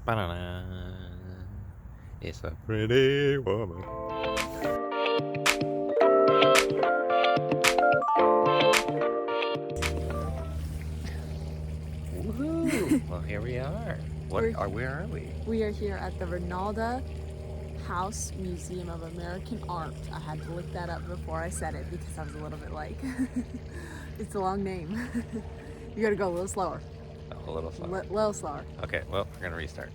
Ba-da-da. It's a pretty woman. Woohoo! Well, here we are. Where are we? We are here at the Reynolda House Museum of American Art. I had to look that up before I said it because I was a little bit like, it's a long name. You gotta go a little slower. A little slower. Little slower. Okay, well, we're gonna restart.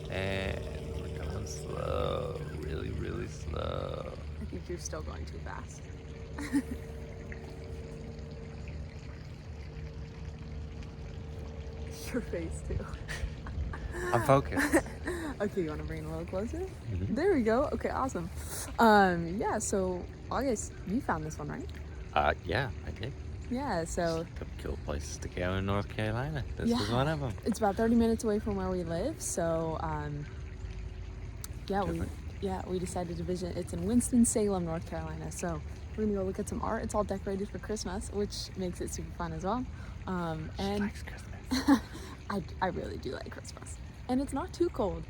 And we're going slow. Really, really slow. I think you're still going too fast. Your face too. I'm focused. Okay, you want to bring it a little closer? Mm-hmm. There we go. Okay, awesome. Yeah, so August, you found this one, right? Yeah, I did. Yeah, so Some cool places to go in North Carolina. This was yeah, one of them. it's about 30 minutes away from where we live, so yeah, we decided to visit. It's in Winston-Salem, North Carolina, so we're gonna go look at some art. It's all decorated for Christmas, which makes it super fun as well. And She likes Christmas. I really do like Christmas, and it's not too cold.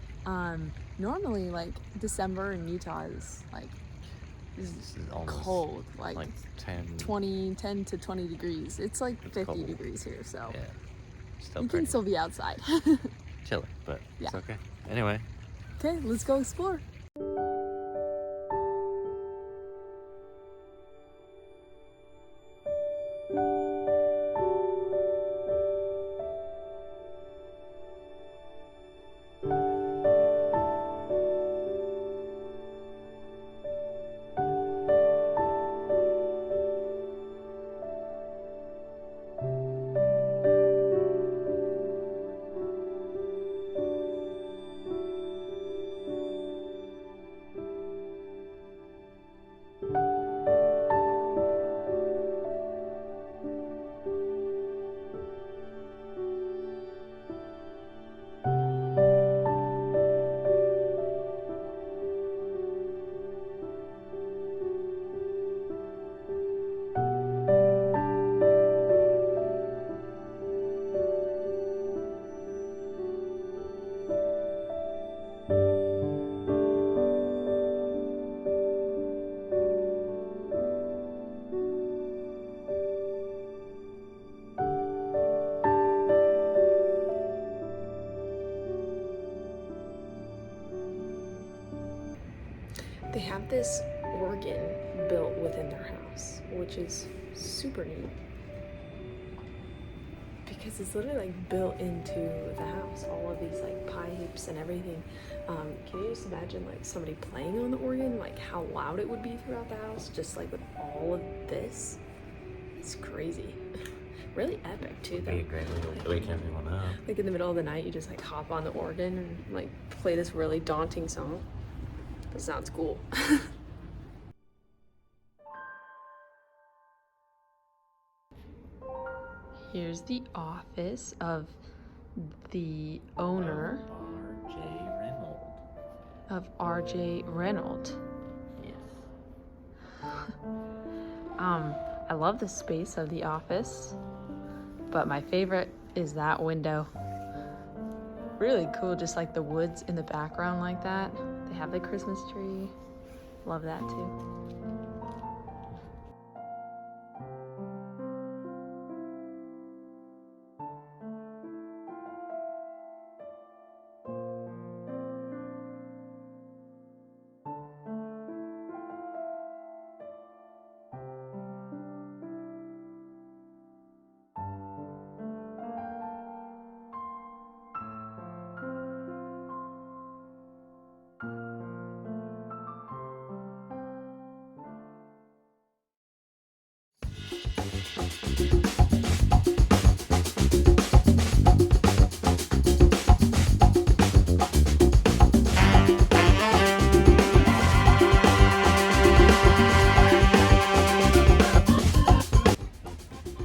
Normally, like December in Utah is like This is almost cold, like 10 to 20 degrees. It's like 50 cold. degrees here, so Yeah, still you pretty can still be outside. chilly, but it's Yeah. okay. Anyway, Okay, let's go explore. They have this organ built within their house, which is super neat because it's literally like built into the house. All of these like pipes and everything. Can you just imagine like somebody playing on the organ, like how loud it would be throughout the house, just like with all of this? It's crazy. Really epic too, though. be a great way to wake everyone up. Like in the middle of the night, you just like hop on the organ and like play this really daunting song. That sounds cool. Here's the office of the owner R.J. Reynolds. of R.J. Reynolds. Yes. I love the space of the office, but my favorite is that window. Really cool, just like the woods in the background like that. They have the Christmas tree. Love that too.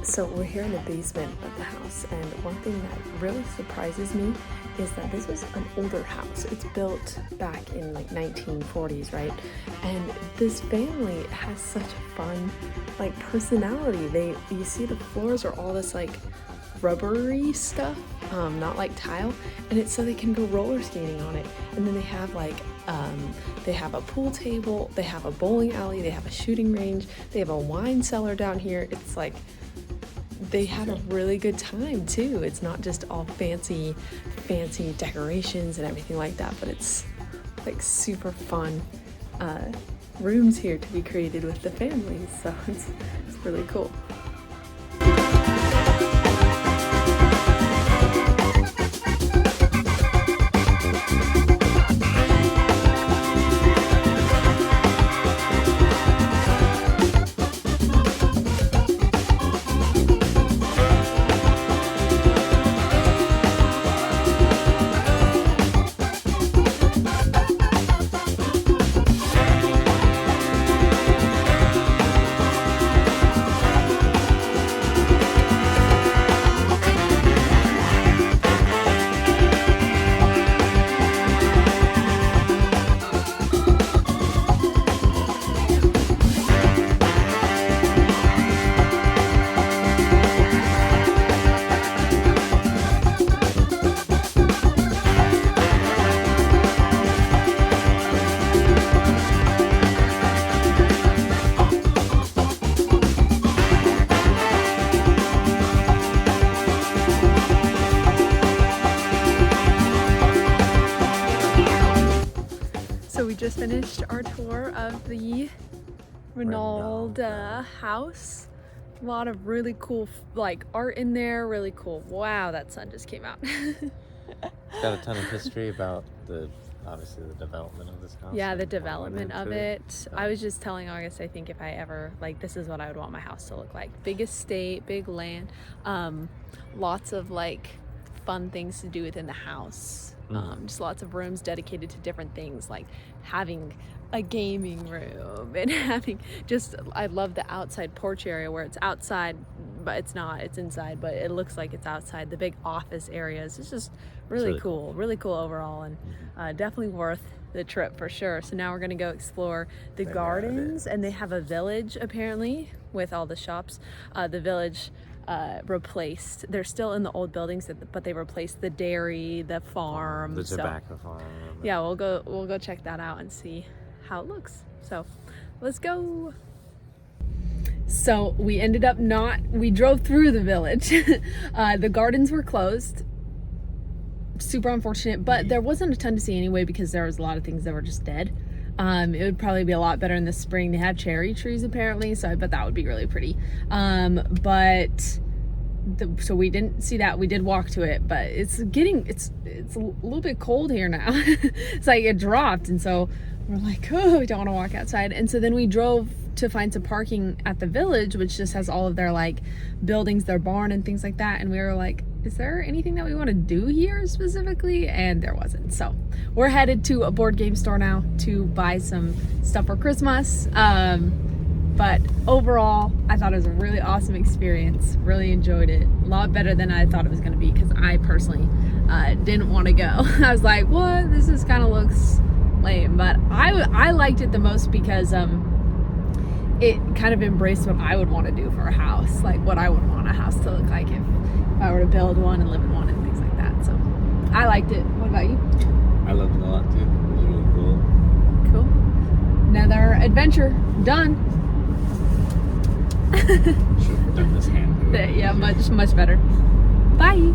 So we're here in the basement of the house, and one thing that really surprises me is that this was an older house. It's built back in like 1940s, right? And this family has such a fun like personality. You see the floors are all this like rubbery stuff, not like tile, and it's so they can go roller skating on it. And then they have like they have a pool table, they have a bowling alley, they have a shooting range, they have a wine cellar down here. It's like they had a really good time too. It's not just all fancy decorations and everything like that, but it's like super fun rooms here to be created with the families. So it's really cool. So we just finished our tour of the Reynolda House. A lot of really cool like art in there, really cool. Wow, that sun just came out. It's got a ton of history about obviously the development of this house. Yeah, the development of it. So. I was just telling August, I think if I ever, like, this is what I would want my house to look like. Big estate, big land, lots of like fun things to do within the house. Just lots of rooms dedicated to different things, like having a gaming room and having I love the outside porch area where it's outside, but it's not, it's inside, but it looks like it's outside. The big office areas. It's just really cool overall, and definitely worth the trip for sure. So now we're gonna go explore the gardens, and they have a village apparently with all the shops. The village replaced, they're still in the old buildings, but they replaced the dairy, the farm, the tobacco farm. Yeah, we'll go check that out and see how it looks. So let's go. So we ended up we drove through the village. The gardens were closed. Super unfortunate, but there wasn't a ton to see anyway because there was a lot of things that were just dead. It would probably be a lot better in the spring. They have cherry trees apparently, so I bet that would be really pretty. So we didn't see that. We did walk to it, but it's a little bit cold here now. It's like it dropped, and so we're like, oh, we don't want to walk outside. And so then we drove to find some parking at the village, which just has all of their like buildings, their barn and things like that. And we were like, is there anything that we want to do here specifically? And there wasn't. So we're headed to a board game store now to buy some stuff for Christmas. But overall, I thought it was a really awesome experience. Really enjoyed it. A lot better than I thought it was going to be, because I personally didn't want to go. I was like, what? This just kind of looks lame. But I liked it the most because it kind of embraced what I would want to do for a house. Like what I would want a house to look like if I were to build one and live in one and things like that. So I liked it. What about you? I loved it a lot too. It was really cool. Cool. Another adventure done. Should have done this hand. Yeah, much better. Bye.